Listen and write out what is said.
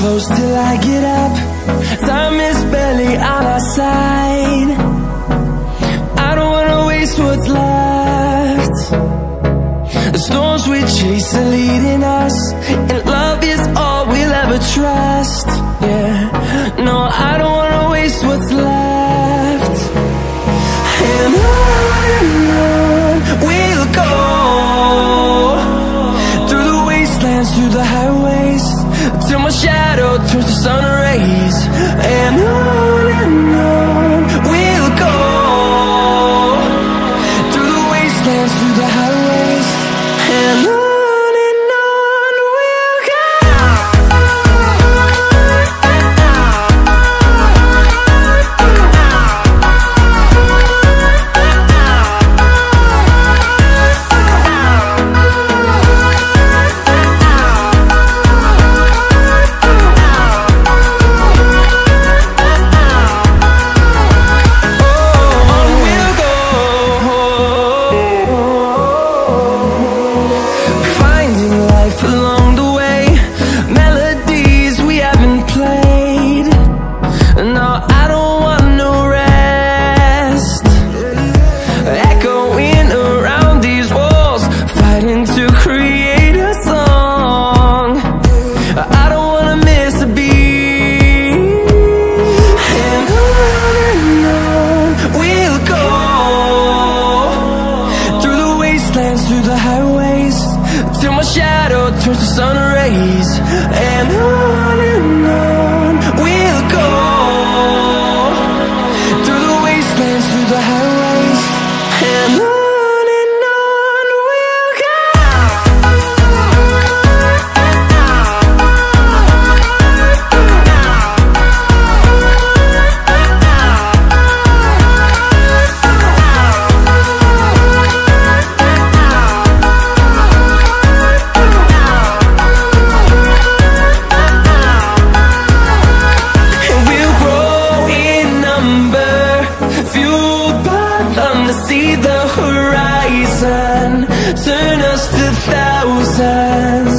close till I get up. Time is barely on our side. I don't wanna waste what's left. The storms we chase are leading us, and love is all we'll ever trust. Yeah, no, I don't wanna waste what's left. And on we'll go, through the wastelands, through the highways, till my shadow turns to sun rays. And on we'll go, through the wastelands, through the highways, and on we'll go. Through the highways, till my shadow turns to sun rays. And on we'll go, through the wastelands, through the highways, and on we'll go. See the horizon, turn us to thousands.